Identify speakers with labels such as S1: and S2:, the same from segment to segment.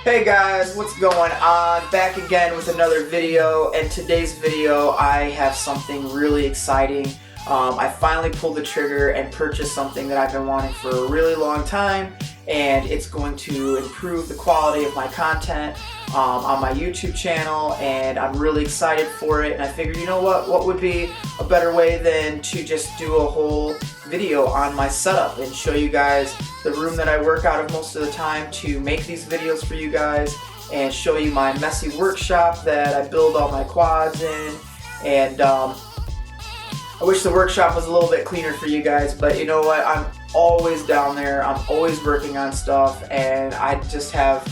S1: Hey guys, what's going on? Back again with another video, and today's video I have something really exciting. I finally pulled the trigger and purchased something that I've been wanting for a really long time, and it's going to improve the quality of my content on my YouTube channel, and I'm really excited for it. And I figured, you know what would be a better way than to just do a whole video on my setup and show you guys the room that I work out of most of the time to make these videos for you guys, and show you my messy workshop that I build all my quads in. And I wish the workshop was a little bit cleaner for you guys, but you know what, I'm always down there, I'm always working on stuff, and I just have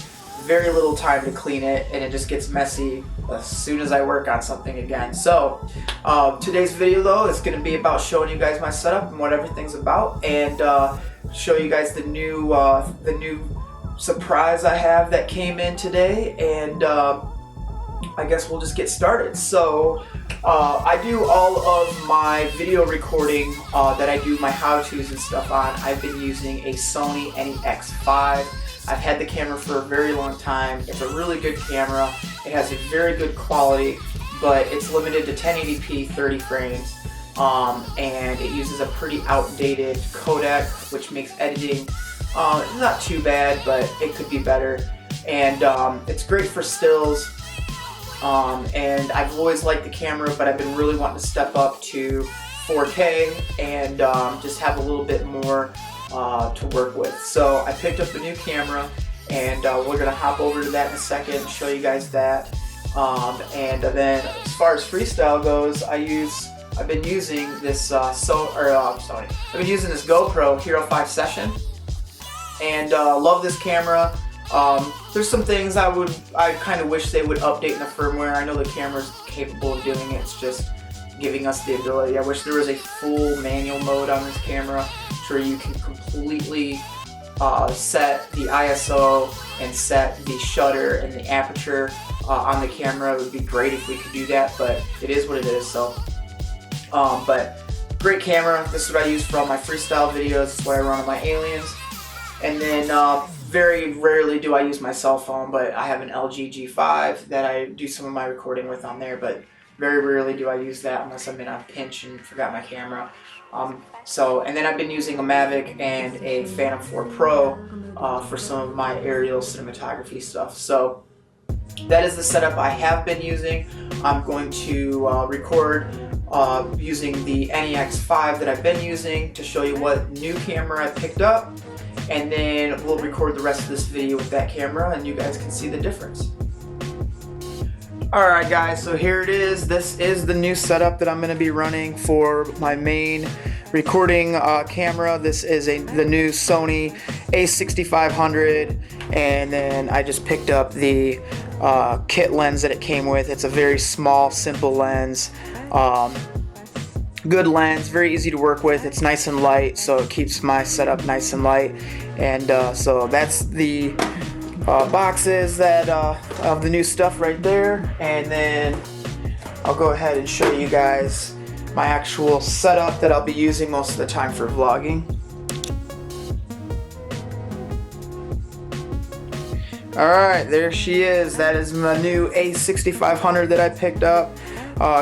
S1: very little time to clean it, and it just gets messy as soon as I work on something again. So today's video though is going to be about showing you guys my setup and what everything's about, and show you guys the new surprise I have that came in today. And I guess we'll just get started. So I do all of my video recording that I do my how-tos and stuff on. I've been using a Sony a6500. I've had the camera for a very long time. It's a really good camera. It has a very good quality, but it's limited to 1080p 30 frames. And it uses a pretty outdated codec, which makes editing not too bad, but it could be better. And it's great for stills. And I've always liked the camera, but I've been really wanting to step up to 4K and just have a little bit more to work with. So I picked up a new camera, and we're gonna hop over to that in a second and show you guys that. And then as far as freestyle goes, I've been using this I've been using this GoPro Hero 5 Session, and love this camera. There's some things I kind of wish they would update in the firmware. I know the camera's capable of doing it, it's just giving us the ability. I wish there was a full manual mode on this camera where you can completely set the ISO and set the shutter and the aperture on the camera. It would be great if we could do that, but it is what it is. So but great camera. This is what I use for all my freestyle videos. This is what I run on my aliens. And then very rarely do I use my cell phone, but I have an LG G5 that I do some of my recording with on there, but very rarely do I use that unless I'm in a pinch and forgot my camera. And then I've been using a Mavic and a Phantom 4 Pro for some of my aerial cinematography stuff. So that is the setup I have been using. I'm going to record using the NEX5 that I've been using to show you what new camera I picked up, and then we'll record the rest of this video with that camera and you guys can see the difference. Alright guys, so here it is. This is the new setup that I'm going to be running for my main recording camera. This is the new Sony a6500, and then I just picked up the kit lens that it came with. It's a very small, simple lens. Good lens, very easy to work with. It's nice and light, so it keeps my setup nice and light. And so that's the boxes that of the new stuff right there. And then I'll go ahead and show you guys my actual setup that I'll be using most of the time for vlogging. Alright, there she is. That is my new a6500 that I picked up.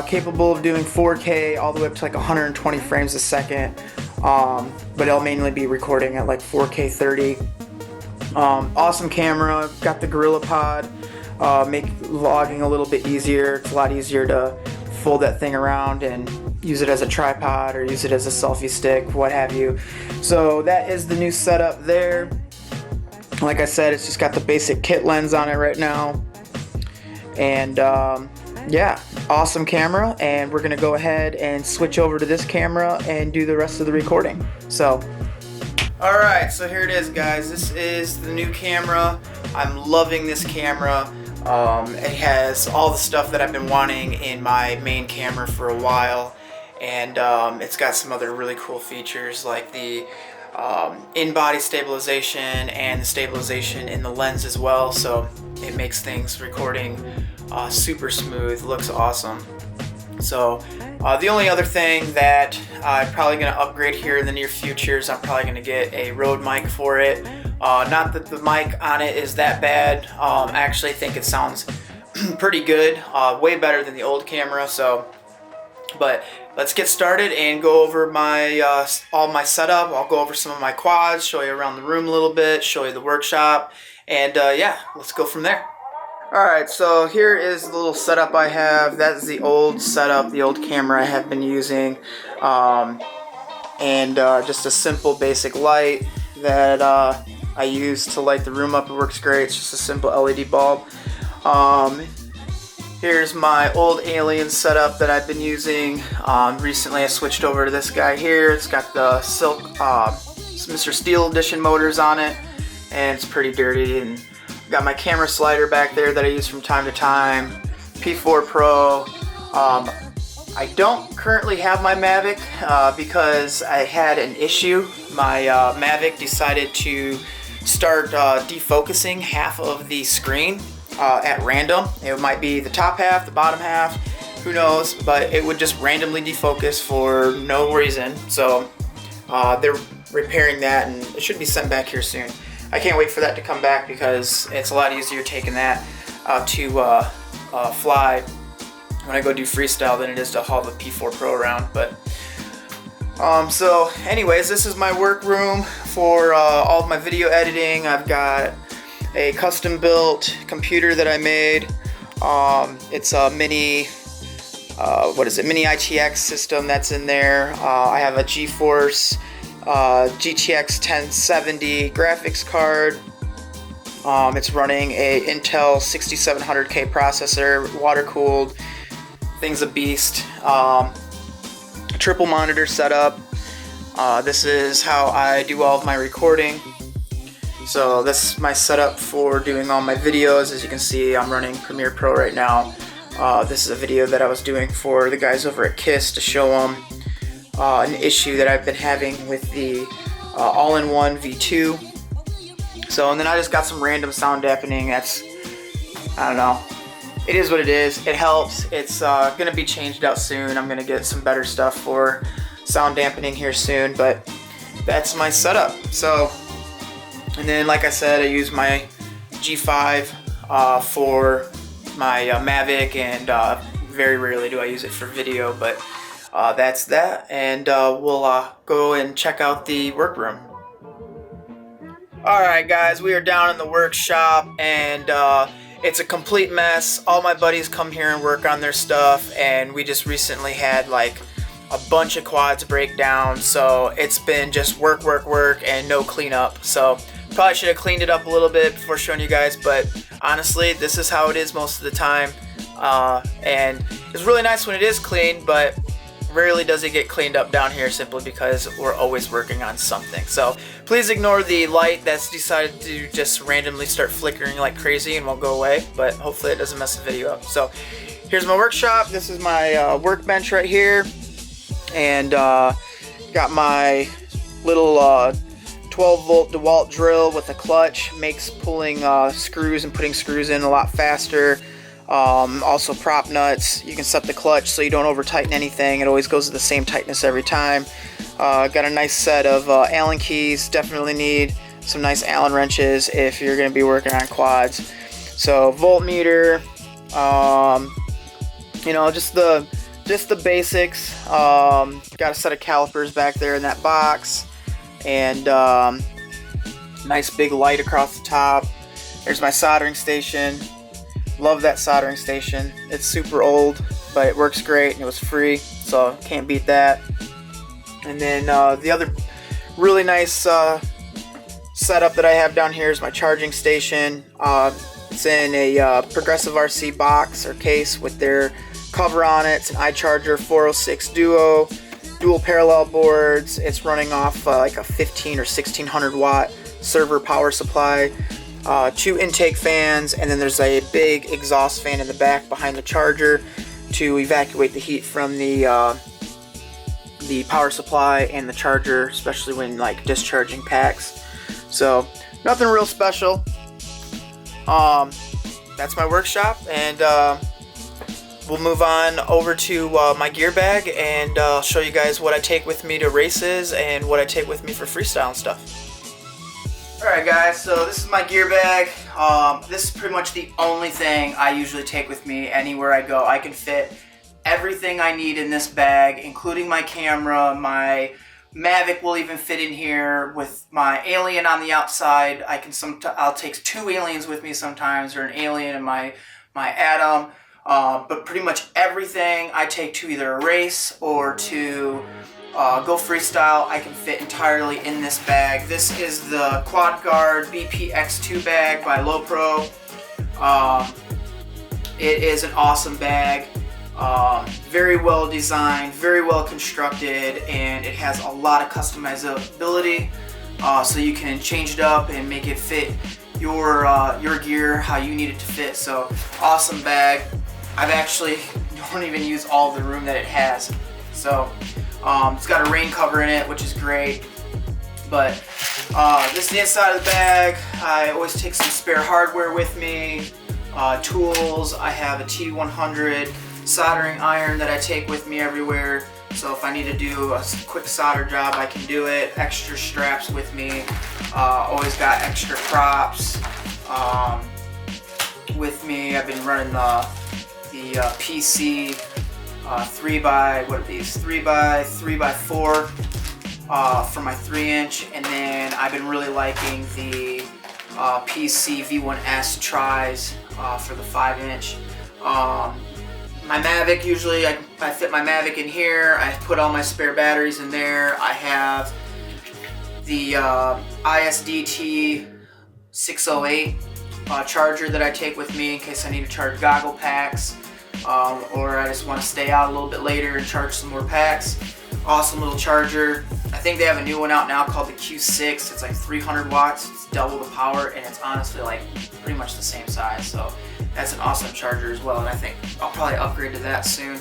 S1: Capable of doing 4K all the way up to like 120 frames a second, but I'll mainly be recording at like 4K 30. Awesome camera, got the Gorilla Pod, make vlogging a little bit easier. It's a lot easier to fold that thing around and use it as a tripod or use it as a selfie stick, what have you. So that is the new setup there. Like I said, it's just got the basic kit lens on it right now, and yeah, awesome camera. And we're gonna go ahead and switch over to this camera and do the rest of the recording. So alright, so here it is guys. This is the new camera. I'm loving this camera. It has all the stuff that I've been wanting in my main camera for a while, and it's got some other really cool features like the in-body stabilization and the stabilization in the lens as well, so it makes things recording super smooth. Looks awesome. So the only other thing that I'm probably going to upgrade here in the near future is I'm probably going to get a Rode mic for it. Not that the mic on it is that bad. I actually think it sounds pretty good, way better than the old camera. So, but let's get started and go over my all my setup. I'll go over some of my quads, show you around the room a little bit, show you the workshop, and yeah, let's go from there. Alright, so here is the little setup I have. That's the old setup, the old camera I have been using. Just a simple basic light that I use to light the room up. It works great. It's just a simple LED bulb. Here's my old Alien setup that I've been using. Recently I switched over to this guy here. It's got the Silk Mr. Steel Edition motors on it, and it's pretty dirty. And got my camera slider back there that I use from time to time. P4 Pro. I don't currently have my Mavic because I had an issue. My Mavic decided to start defocusing half of the screen at random. It might be the top half, the bottom half, who knows, but it would just randomly defocus for no reason. So they're repairing that, and it should be sent back here soon. I can't wait for that to come back because it's a lot easier taking that to fly when I go do freestyle than it is to haul the P4 Pro around. But so anyways, this is my workroom for all of my video editing. I've got a custom built computer that I made. It's a mini mini ITX system that's in there. I have a GeForce GTX 1070 graphics card. It's running a Intel 6700K processor, water cooled. Thing's a beast. Triple monitor setup. This is how I do all of my recording. So this is my setup for doing all my videos. As you can see, I'm running Premiere Pro right now. This is a video that I was doing for the guys over at KISS to show them an issue that I've been having with the all-in-one V2. So, and then I just got some random sound dampening. That's, I don't know. It is what it is. It helps. It's going to be changed out soon. I'm going to get some better stuff for sound dampening here soon, but that's my setup. So, and then like I said, I use my G5 for my Mavic, and very rarely do I use it for video, but that's that, and we'll go and check out the workroom. Alright guys, we are down in the workshop, and it's a complete mess. All my buddies come here and work on their stuff, and we just recently had like a bunch of quads break down, so it's been just work, and no cleanup. So probably should have cleaned it up a little bit before showing you guys, but honestly, this is how it is most of the time. And it's really nice when it is clean, but rarely does it get cleaned up down here simply because we're always working on something. So please ignore the light that's decided to just randomly start flickering like crazy and won't go away, but hopefully it doesn't mess the video up. So here's my workshop. This is my workbench right here, and got my little 12-volt DeWalt drill with a clutch. Makes pulling screws and putting screws in a lot faster. Also prop nuts. You can set the clutch so you don't over tighten anything. It always goes to the same tightness every time. Got a nice set of Allen keys. Definitely need some nice Allen wrenches if you're going to be working on quads. So voltmeter, you know, just the basics. Got a set of calipers back there in that box, and nice big light across the top. There's my soldering station. Love that soldering station. It's super old, but it works great, and it was free, so can't beat that. And then the other really nice setup that I have down here is my charging station. It's in a Progressive RC box or case with their cover on it. It's an iCharger 406 Duo, dual parallel boards. It's running off like a 15 or 1600 watt server power supply. 2 intake fans, and then there's a big exhaust fan in the back behind the charger to evacuate the heat from the power supply and the charger, especially when like discharging packs. So nothing real special. That's my workshop, and we'll move on over to my gear bag, and I'll show you guys what I take with me to races and what I take with me for freestyle and stuff. Alright guys, so this is my gear bag. This is pretty much the only thing I usually take with me anywhere I go. I can fit everything I need in this bag, including my camera. My Mavic will even fit in here with my alien on the outside. I'll take 2 aliens with me sometimes, or an alien and my Atom. But pretty much everything I take to either a race or to go freestyle, I can fit entirely in this bag. This is the Quad Guard BPX2 bag by Lowepro. It is an awesome bag. Very well designed, very well constructed, and it has a lot of customizability, so you can change it up and make it fit your gear how you need it to fit. So awesome bag. I've actually don't even use all the room that it has. So it's got a rain cover in it, which is great. But this is the inside of the bag. I always take some spare hardware with me, tools. I have a T100 soldering iron that I take with me everywhere, so if I need to do a quick solder job, I can do it. Extra straps with me. Always got extra props with me. I've been running the PC 3x4 for my 3-inch, and then I've been really liking the PC V1S tris for the 5-inch. My Mavic, usually I fit my Mavic in here. I put all my spare batteries in there. I have the ISDT608 charger that I take with me in case I need to charge goggle packs, or I just want to stay out a little bit later and charge some more packs. Awesome little charger. I think they have a new one out now called the Q6. It's like 300 watts. It's double the power, and it's honestly like pretty much the same size. So that's an awesome charger as well, and I think I'll probably upgrade to that soon.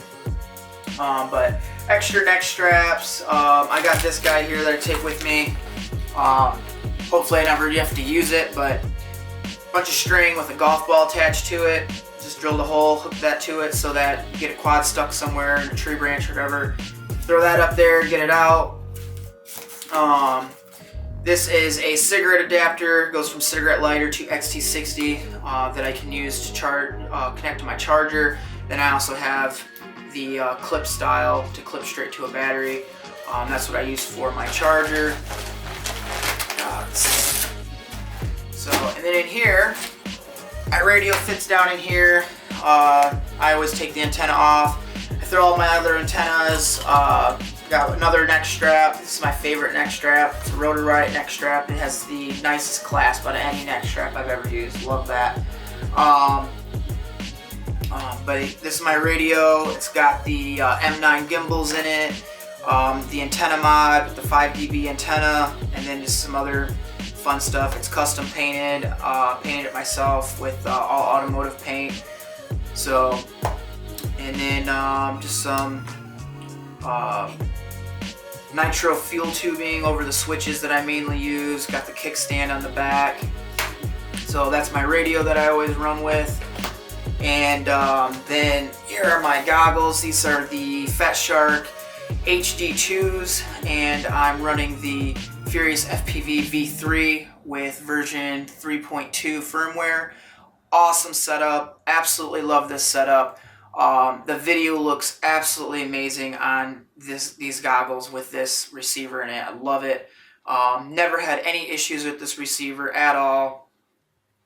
S1: But extra neck straps. I got this guy here that I take with me. Hopefully I never have to use it, but a bunch of string with a golf ball attached to it. Just drilled a hole, hooked that to it so that you get a quad stuck somewhere in a tree branch or whatever. Throw that up there, get it out. This is a cigarette adapter. It goes from cigarette lighter to XT60 that I can use to connect to my charger. Then I also have the clip style to clip straight to a battery. That's what I use for my charger. And then in here, my radio fits down in here. I always take the antenna off. I throw all my other antennas. Got another neck strap. This is my favorite neck strap. It's a Rotor-Riot neck strap. It has the nicest clasp out of any neck strap I've ever used. Love that. But this is my radio. It's got the M9 gimbals in it, the antenna mod with the 5 dB antenna, and then just some other fun stuff. It's custom painted. Painted it myself with all automotive paint. So, and then just some nitro fuel tubing over the switches that I mainly use. Got the kickstand on the back. So that's my radio that I always run with. And then here are my goggles. These are the Fat Shark HD2s, and I'm running the Furious FPV V3 with version 3.2 firmware. Awesome setup. Absolutely love this setup. The video looks absolutely amazing on these goggles with this receiver in it. I love it. Never had any issues with this receiver at all.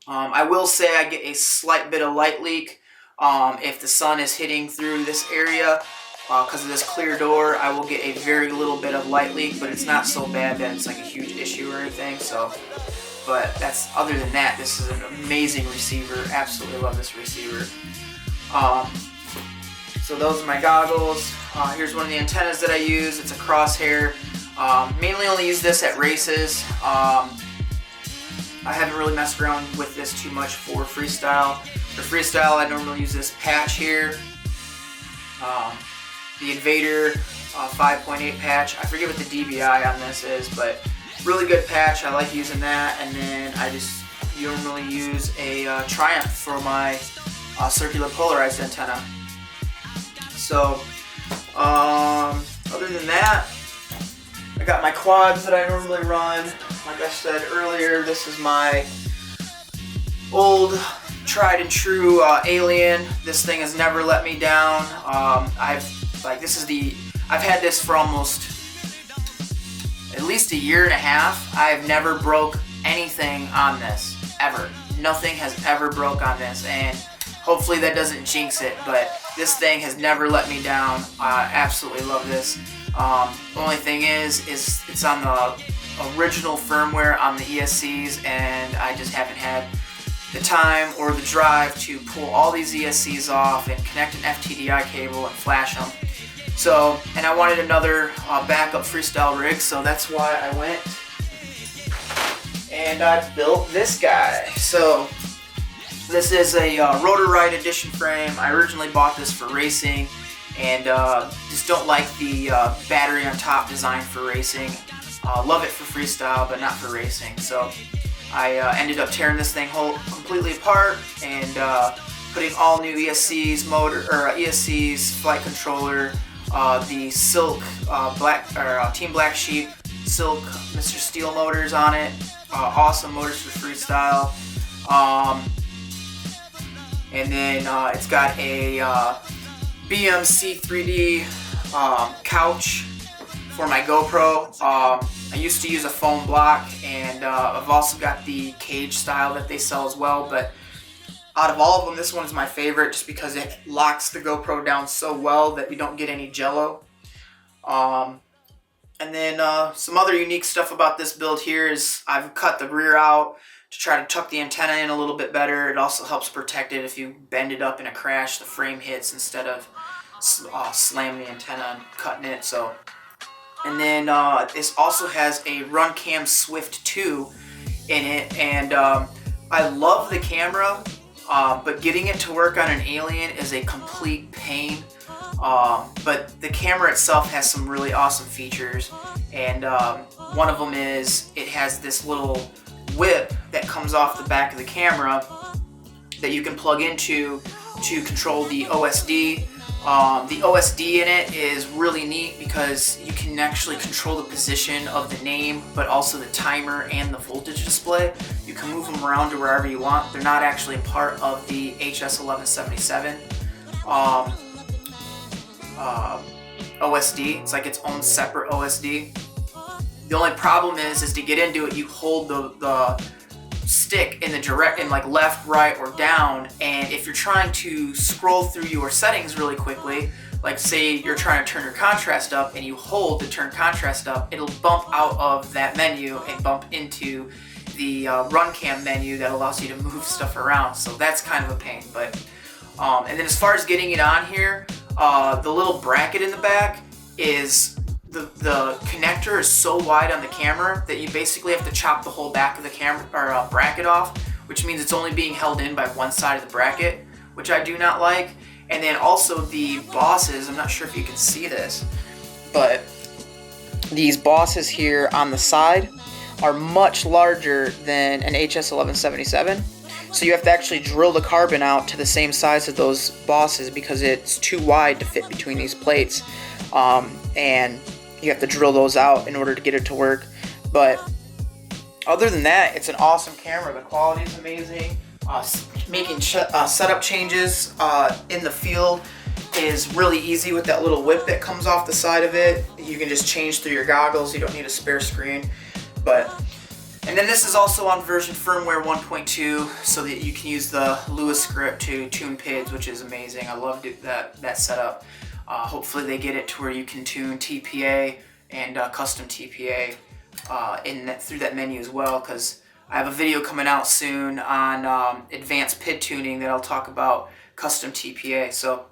S1: I will say I get a slight bit of light leak if the sun is hitting through this area. Because of this clear door, I will get a very little bit of light leak, but it's not so bad that it's like a huge issue or anything. So, but that's, other than that, this is an amazing receiver. Absolutely love this receiver. So those are my goggles. Here's one of the antennas that I use. It's a crosshair. Mainly only use this at races. I haven't really messed around with this too much for freestyle. For freestyle, I normally use this patch here. The Invader 5.8 patch. I forget what the DBI on this is, but really good patch. I like using that. And then I just normally use a Triumph for my circular polarized antenna. So other than that, I got my quads that I normally run. Like I said earlier, this is my old tried and true Alien. This thing has never let me down. I've had this for almost at least a year and a half. I've never broke anything on this, ever. Nothing has ever broke on this, and hopefully that doesn't jinx it, but this thing has never let me down. I absolutely love this. Only thing is it's on the original firmware on the ESCs, and I just haven't had the time or the drive to pull all these ESCs off and connect an FTDI cable and flash them. So, and I wanted another backup freestyle rig, so that's why I went and I built this guy. So this is a Rotor Ride Edition frame. I originally bought this for racing, and just don't like the battery on top design for racing. Love it for freestyle, but not for racing. So I ended up tearing this thing completely apart and putting all new ESCs, ESCs, flight controller, the Silk Team Black Sheep Silk Mr. Steel motors on it. Awesome motors for freestyle. And then it's got a BMC 3D couch for my GoPro. I used to use a foam block, and I've also got the cage style that they sell as well, but out of all of them, this one is my favorite just because it locks the GoPro down so well that you don't get any jello. And then some other unique stuff about this build here is I've cut the rear out to try to tuck the antenna in a little bit better. It also helps protect it if you bend it up in a crash, the frame hits instead of slamming the antenna and cutting it. So. And then this also has a Runcam Swift 2 in it, and I love the camera, but getting it to work on an Alien is a complete pain. But the camera itself has some really awesome features, and one of them is it has this little whip that comes off the back of the camera that you can plug into to control the OSD. The OSD in it is really neat because you can actually control the position of the name, but also the timer and the voltage display. You can move them around to wherever you want. They're not actually a part of the a6500 OSD. It's like its own separate OSD. The only problem is to get into it, you hold the stick in the direct, in like left, right, or down, and if you're trying to scroll through your settings really quickly, like say you're trying to turn your contrast up and you hold to turn contrast up, it'll bump out of that menu and bump into the Runcam menu that allows you to move stuff around. So that's kind of a pain. But and then as far as getting it on here, the little bracket in the back is the connector is so wide on the camera that you basically have to chop the whole back of the camera or bracket off, which means it's only being held in by one side of the bracket, which I do not like. And then also the bosses, I'm not sure if you can see this, but these bosses here on the side are much larger than an HS1177. So you have to actually drill the carbon out to the same size as those bosses because it's too wide to fit between these plates. And you have to drill those out in order to get it to work. But other than that, it's an awesome camera. The quality is amazing. Making setup changes in the field is really easy with that little whip that comes off the side of it. You can just change through your goggles. You don't need a spare screen. And then this is also on version firmware 1.2, so that you can use the Lewis script to tune PIDs, which is amazing. I loved that setup. Hopefully they get it to where you can tune TPA and custom TPA through that menu as well, because I have a video coming out soon on advanced PID tuning that I'll talk about custom TPA. So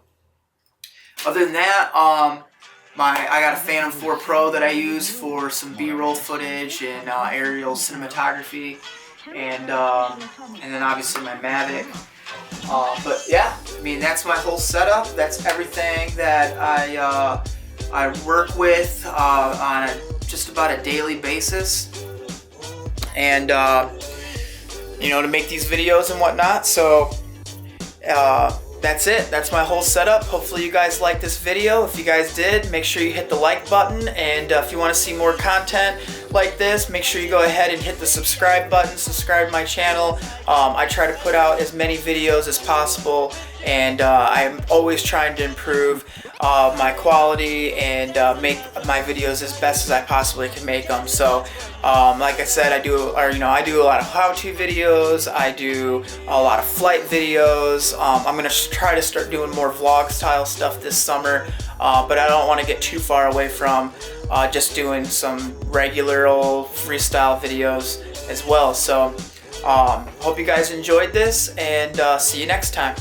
S1: other than that, I got a Phantom 4 Pro that I use for some B-roll footage and aerial cinematography, and then obviously my Mavic. But yeah, I mean, that's my whole setup. That's everything that I work with on just about a daily basis, and you know, to make these videos and whatnot. So that's it. That's my whole setup. Hopefully you guys liked this video. If you guys did, make sure you hit the like button, and if you want to see more content like this, make sure you go ahead and hit the subscribe button. Subscribe to my channel. I try to put out as many videos as possible, and I'm always trying to improve my quality and make my videos as best as I possibly can make them. So like I said, I do a lot of how-to videos. I do a lot of flight videos. I'm gonna try to start doing more vlog style stuff this summer, but I don't want to get too far away from just doing some regular old freestyle videos as well. So hope you guys enjoyed this, and see you next time.